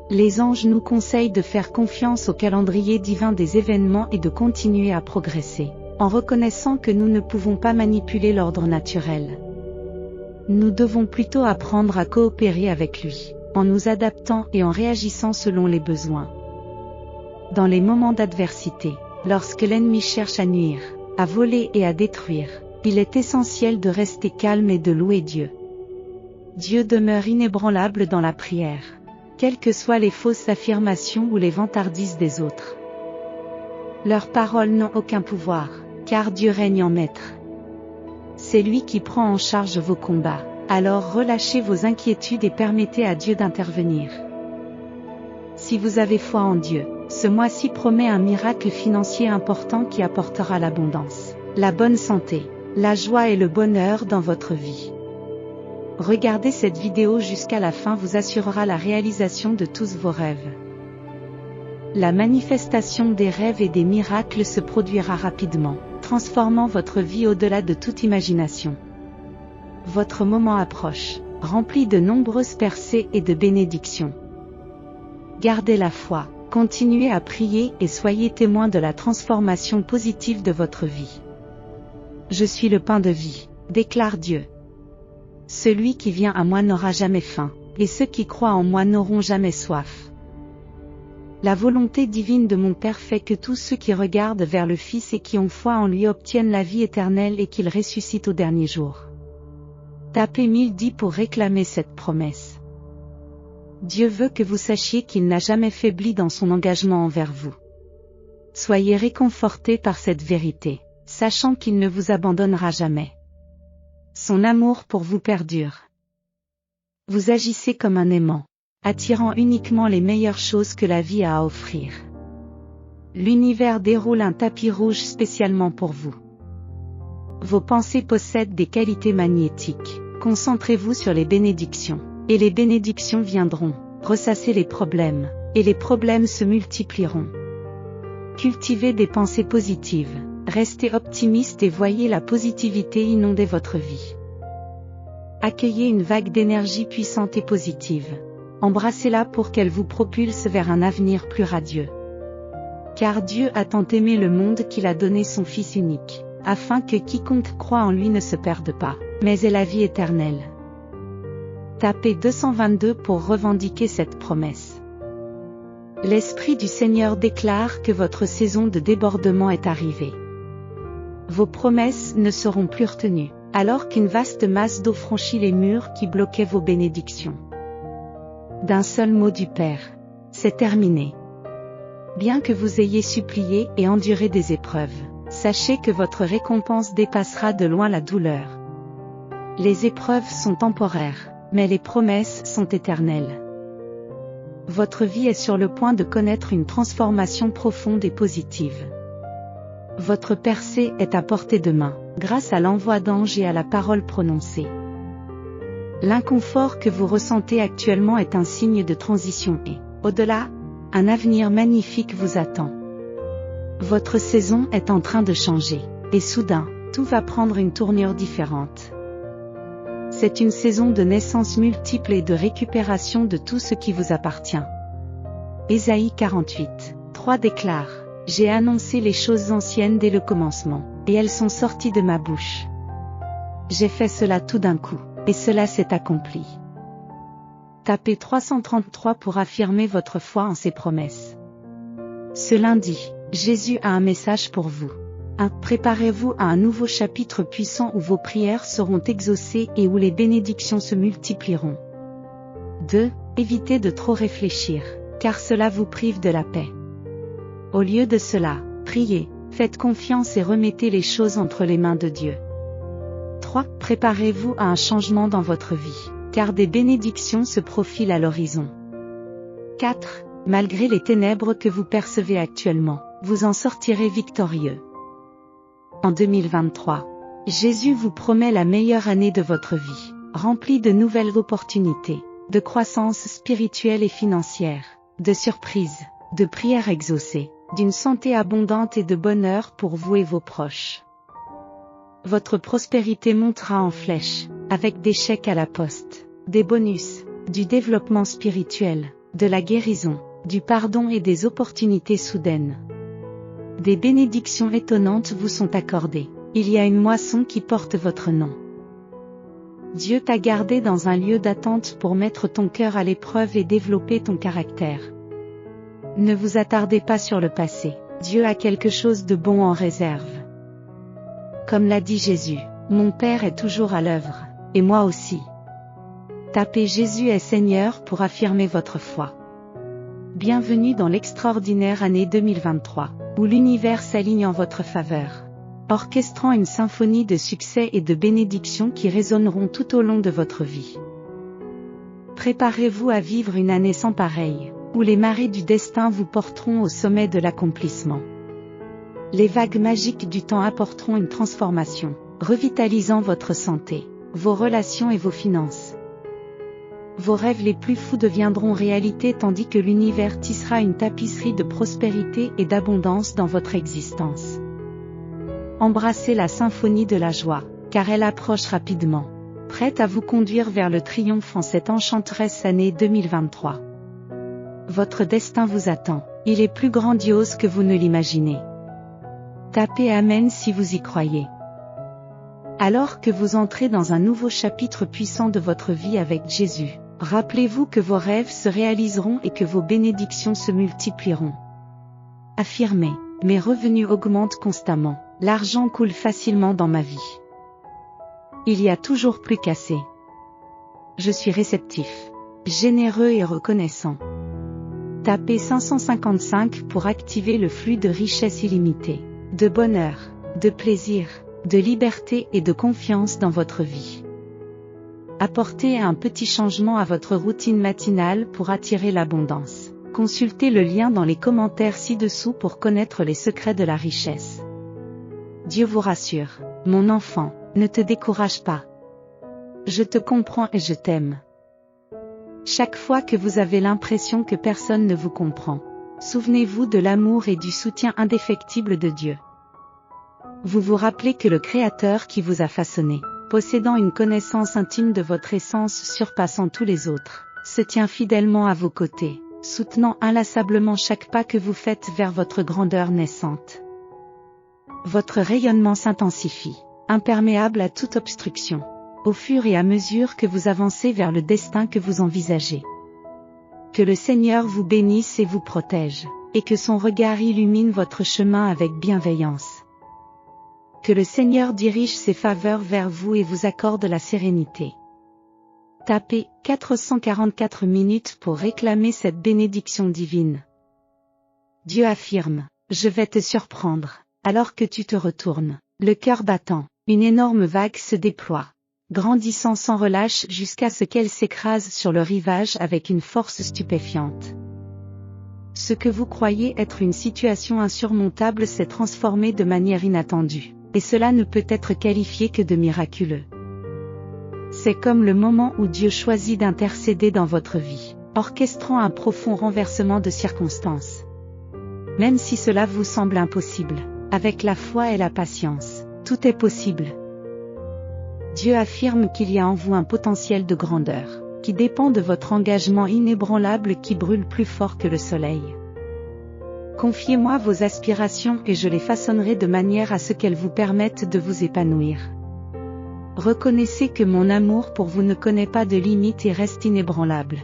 Les anges nous conseillent de faire confiance au calendrier divin des événements et de continuer à progresser, en reconnaissant que nous ne pouvons pas manipuler l'ordre naturel. Nous devons plutôt apprendre à coopérer avec lui, en nous adaptant et en réagissant selon les besoins. Dans les moments d'adversité, lorsque l'ennemi cherche à nuire, à voler et à détruire, il est essentiel de rester calme et de louer Dieu. Dieu demeure inébranlable dans la prière, quelles que soient les fausses affirmations ou les vantardises des autres. Leurs paroles n'ont aucun pouvoir, car Dieu règne en maître. C'est lui qui prend en charge vos combats, alors relâchez vos inquiétudes et permettez à Dieu d'intervenir. Si vous avez foi en Dieu, ce mois-ci promet un miracle financier important qui apportera l'abondance, la bonne santé, la joie et le bonheur dans votre vie. Regardez cette vidéo jusqu'à la fin vous assurera la réalisation de tous vos rêves. La manifestation des rêves et des miracles se produira rapidement, transformant votre vie au-delà de toute imagination. Votre moment approche, rempli de nombreuses percées et de bénédictions. Gardez la foi, continuez à prier et soyez témoins de la transformation positive de votre vie. Je suis le pain de vie, déclare Dieu. Celui qui vient à moi n'aura jamais faim, et ceux qui croient en moi n'auront jamais soif. La volonté divine de mon Père fait que tous ceux qui regardent vers le Fils et qui ont foi en lui obtiennent la vie éternelle et qu'il ressuscite au dernier jour. Tapez 1010 pour réclamer cette promesse. Dieu veut que vous sachiez qu'il n'a jamais faibli dans son engagement envers vous. Soyez réconfortés par cette vérité, sachant qu'il ne vous abandonnera jamais. Son amour pour vous perdure. Vous agissez comme un aimant, attirant uniquement les meilleures choses que la vie a à offrir. L'univers déroule un tapis rouge spécialement pour vous. Vos pensées possèdent des qualités magnétiques. Concentrez-vous sur les bénédictions, et les bénédictions viendront, ressasser les problèmes, et les problèmes se multiplieront. Cultivez des pensées positives, restez optimiste et voyez la positivité inonder votre vie. Accueillez une vague d'énergie puissante et positive. Embrassez-la pour qu'elle vous propulse vers un avenir plus radieux. Car Dieu a tant aimé le monde qu'il a donné son Fils unique, afin que quiconque croit en lui ne se perde pas, mais ait la vie éternelle. Tapez 222 pour revendiquer cette promesse. L'Esprit du Seigneur déclare que votre saison de débordement est arrivée. Vos promesses ne seront plus retenues, alors qu'une vaste masse d'eau franchit les murs qui bloquaient vos bénédictions. D'un seul mot du Père, c'est terminé. Bien que vous ayez supplié et enduré des épreuves, sachez que votre récompense dépassera de loin la douleur. Les épreuves sont temporaires, mais les promesses sont éternelles. Votre vie est sur le point de connaître une transformation profonde et positive. Votre percée est à portée de main, grâce à l'envoi d'anges et à la parole prononcée. L'inconfort que vous ressentez actuellement est un signe de transition et, au-delà, un avenir magnifique vous attend. Votre saison est en train de changer, et soudain, tout va prendre une tournure différente. C'est une saison de naissances multiples et de récupération de tout ce qui vous appartient. Ésaïe 48, 3 déclare: J'ai annoncé les choses anciennes dès le commencement, et elles sont sorties de ma bouche. J'ai fait cela tout d'un coup, et cela s'est accompli. Tapez 333 pour affirmer votre foi en ses promesses. Ce lundi, Jésus a un message pour vous. 1. Préparez-vous à un nouveau chapitre puissant où vos prières seront exaucées et où les bénédictions se multiplieront. 2. Évitez de trop réfléchir, car cela vous prive de la paix. Au lieu de cela, priez, faites confiance et remettez les choses entre les mains de Dieu. 3. Préparez-vous à un changement dans votre vie, car des bénédictions se profilent à l'horizon. 4. Malgré les ténèbres que vous percevez actuellement, vous en sortirez victorieux. En 2023, Jésus vous promet la meilleure année de votre vie, remplie de nouvelles opportunités, de croissance spirituelle et financière, de surprises, de prières exaucées, d'une santé abondante et de bonheur pour vous et vos proches. Votre prospérité montera en flèche, avec des chèques à la poste, des bonus, du développement spirituel, de la guérison, du pardon et des opportunités soudaines. Des bénédictions étonnantes vous sont accordées. Il y a une moisson qui porte votre nom. Dieu t'a gardé dans un lieu d'attente pour mettre ton cœur à l'épreuve et développer ton caractère. Ne vous attardez pas sur le passé. Dieu a quelque chose de bon en réserve. Comme l'a dit Jésus, mon Père est toujours à l'œuvre, et moi aussi. Tapez Jésus est Seigneur pour affirmer votre foi. Bienvenue dans l'extraordinaire année 2023, où l'univers s'aligne en votre faveur, orchestrant une symphonie de succès et de bénédictions qui résonneront tout au long de votre vie. Préparez-vous à vivre une année sans pareille, où les marées du destin vous porteront au sommet de l'accomplissement. Les vagues magiques du temps apporteront une transformation, revitalisant votre santé, vos relations et vos finances. Vos rêves les plus fous deviendront réalité tandis que l'univers tissera une tapisserie de prospérité et d'abondance dans votre existence. Embrassez la symphonie de la joie, car elle approche rapidement, prête à vous conduire vers le triomphe en cette enchanteresse année 2023. Votre destin vous attend, il est plus grandiose que vous ne l'imaginez. Tapez Amen si vous y croyez. Alors que vous entrez dans un nouveau chapitre puissant de votre vie avec Jésus, rappelez-vous que vos rêves se réaliseront et que vos bénédictions se multiplieront. Affirmez, mes revenus augmentent constamment, l'argent coule facilement dans ma vie. Il y a toujours plus qu'assez. Je suis réceptif, généreux et reconnaissant. Tapez 555 pour activer le flux de richesse illimitée, de bonheur, de plaisir, de liberté et de confiance dans votre vie. Apportez un petit changement à votre routine matinale pour attirer l'abondance. Consultez le lien dans les commentaires ci-dessous pour connaître les secrets de la richesse. Dieu vous rassure, mon enfant, ne te décourage pas. Je te comprends et je t'aime. Chaque fois que vous avez l'impression que personne ne vous comprend, souvenez-vous de l'amour et du soutien indéfectible de Dieu. Vous vous rappelez que le Créateur qui vous a façonné, possédant une connaissance intime de votre essence surpassant tous les autres, se tient fidèlement à vos côtés, soutenant inlassablement chaque pas que vous faites vers votre grandeur naissante. Votre rayonnement s'intensifie, imperméable à toute obstruction, au fur et à mesure que vous avancez vers le destin que vous envisagez. Que le Seigneur vous bénisse et vous protège, et que son regard illumine votre chemin avec bienveillance. Que le Seigneur dirige ses faveurs vers vous et vous accorde la sérénité. Tapez 444 minutes pour réclamer cette bénédiction divine. Dieu affirme, je vais te surprendre, alors que tu te retournes, le cœur battant, une énorme vague se déploie, grandissant sans relâche jusqu'à ce qu'elle s'écrase sur le rivage avec une force stupéfiante. Ce que vous croyez être une situation insurmontable s'est transformé de manière inattendue, et cela ne peut être qualifié que de miraculeux. C'est comme le moment où Dieu choisit d'intercéder dans votre vie, orchestrant un profond renversement de circonstances. Même si cela vous semble impossible, avec la foi et la patience, tout est possible. Dieu affirme qu'il y a en vous un potentiel de grandeur, qui dépend de votre engagement inébranlable qui brûle plus fort que le soleil. Confiez-moi vos aspirations et je les façonnerai de manière à ce qu'elles vous permettent de vous épanouir. Reconnaissez que mon amour pour vous ne connaît pas de limites et reste inébranlable.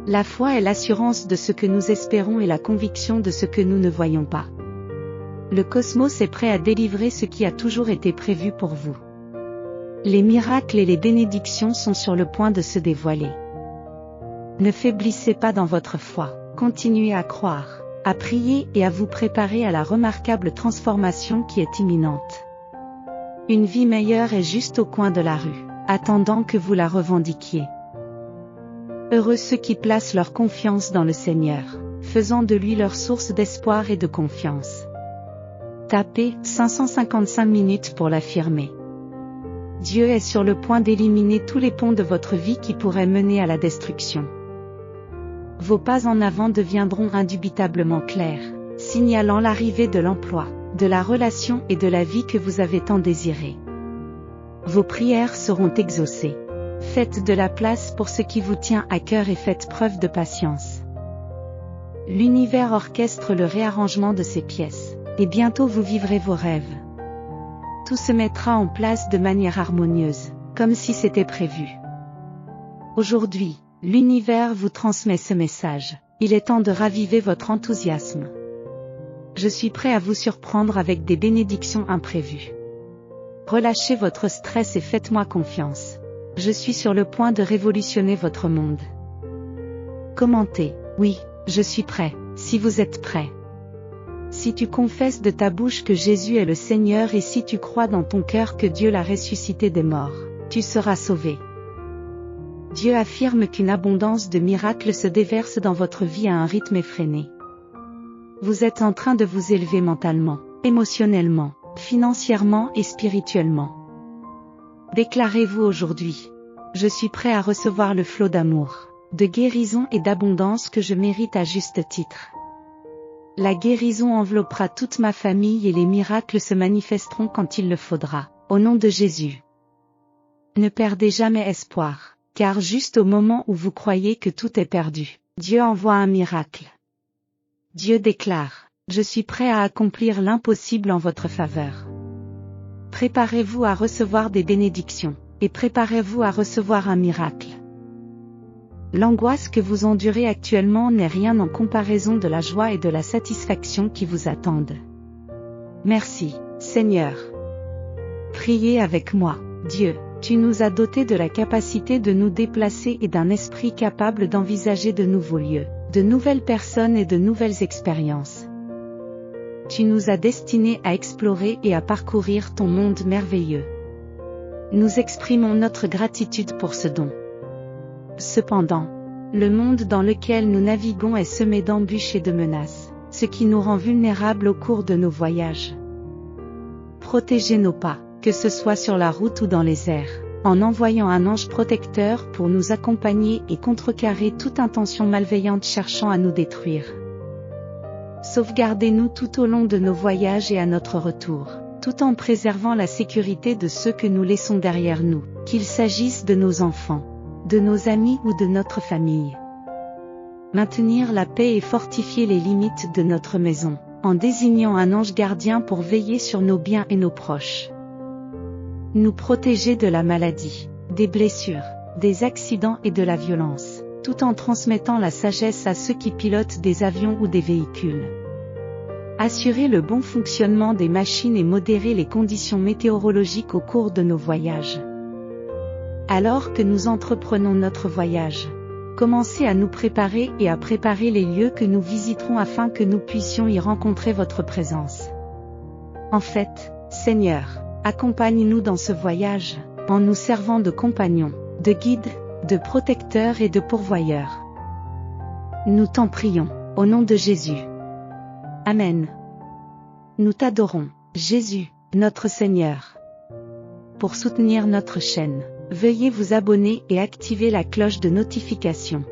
La foi est l'assurance de ce que nous espérons et la conviction de ce que nous ne voyons pas. Le cosmos est prêt à délivrer ce qui a toujours été prévu pour vous. Les miracles et les bénédictions sont sur le point de se dévoiler. Ne faiblissez pas dans votre foi, continuez à croire, à prier et à vous préparer à la remarquable transformation qui est imminente. Une vie meilleure est juste au coin de la rue, attendant que vous la revendiquiez. Heureux ceux qui placent leur confiance dans le Seigneur, faisant de lui leur source d'espoir et de confiance. Tapez 555 minutes pour l'affirmer. Dieu est sur le point d'éliminer tous les ponts de votre vie qui pourraient mener à la destruction. Vos pas en avant deviendront indubitablement clairs, signalant l'arrivée de l'emploi, de la relation et de la vie que vous avez tant désiré. Vos prières seront exaucées, Faites de la place pour ce qui vous tient à cœur et faites preuve de patience. L'univers orchestre le réarrangement de ses pièces, et bientôt vous vivrez vos rêves. Tout se mettra en place de manière harmonieuse, comme si c'était prévu. Aujourd'hui, l'univers vous transmet ce message. Il est temps de raviver votre enthousiasme. Je suis prêt à vous surprendre avec des bénédictions imprévues. Relâchez votre stress et faites-moi confiance. Je suis sur le point de révolutionner votre monde. Commentez, oui, je suis prêt, si vous êtes prêt. Si tu confesses de ta bouche que Jésus est le Seigneur et si tu crois dans ton cœur que Dieu l'a ressuscité des morts, tu seras sauvé. Dieu affirme qu'une abondance de miracles se déverse dans votre vie à un rythme effréné. Vous êtes en train de vous élever mentalement, émotionnellement, financièrement et spirituellement. Déclarez-vous aujourd'hui. Je suis prêt à recevoir le flot d'amour, de guérison et d'abondance que je mérite à juste titre. La guérison enveloppera toute ma famille et les miracles se manifesteront quand il le faudra, au nom de Jésus. Ne perdez jamais espoir, car juste au moment où vous croyez que tout est perdu, Dieu envoie un miracle. Dieu déclare, je suis prêt à accomplir l'impossible en votre faveur. Préparez-vous à recevoir des bénédictions, et préparez-vous à recevoir un miracle. L'angoisse que vous endurez actuellement n'est rien en comparaison de la joie et de la satisfaction qui vous attendent. Merci, Seigneur. Priez avec moi. Dieu, tu nous as dotés de la capacité de nous déplacer et d'un esprit capable d'envisager de nouveaux lieux, de nouvelles personnes et de nouvelles expériences. Tu nous as destinés à explorer et à parcourir ton monde merveilleux. Nous exprimons notre gratitude pour ce don. Cependant, le monde dans lequel nous naviguons est semé d'embûches et de menaces, ce qui nous rend vulnérables au cours de nos voyages. Protégez nos pas, que ce soit sur la route ou dans les airs, en envoyant un ange protecteur pour nous accompagner et contrecarrer toute intention malveillante cherchant à nous détruire. Sauvegardez-nous tout au long de nos voyages et à notre retour, tout en préservant la sécurité de ceux que nous laissons derrière nous, qu'il s'agisse de nos enfants, de nos amis ou de notre famille. Maintenir la paix et fortifier les limites de notre maison, en désignant un ange gardien pour veiller sur nos biens et nos proches. Nous protéger de la maladie, des blessures, des accidents et de la violence, tout en transmettant la sagesse à ceux qui pilotent des avions ou des véhicules. Assurer le bon fonctionnement des machines et modérer les conditions météorologiques au cours de nos voyages. Alors que nous entreprenons notre voyage, commencez à nous préparer et à préparer les lieux que nous visiterons afin que nous puissions y rencontrer votre présence. En fait, Seigneur, accompagne-nous dans ce voyage, en nous servant de compagnons, de guides, de protecteurs et de pourvoyeurs. Nous t'en prions, au nom de Jésus. Amen. Nous t'adorons, Jésus, notre Seigneur. Pour soutenir notre chaîne, veuillez vous abonner et activer la cloche de notification.